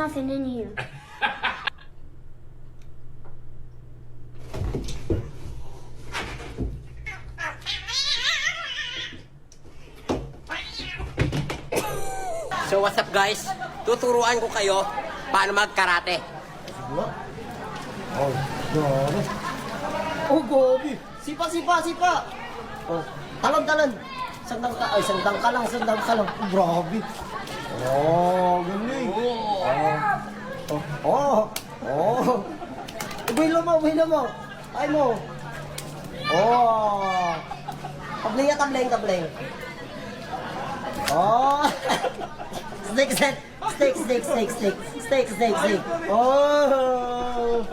nothing in here. So what's up guys? Tuturuan ko kayo paano mag-karate. Oh, grabe. Oh, grabe. Sipa. Oh, talon. Sandang ka lang. Oh, grabe. Oh, galing. Oh. Buhilo mo. Ay mo. Oh. Tableng. Oh. Stick. Oh.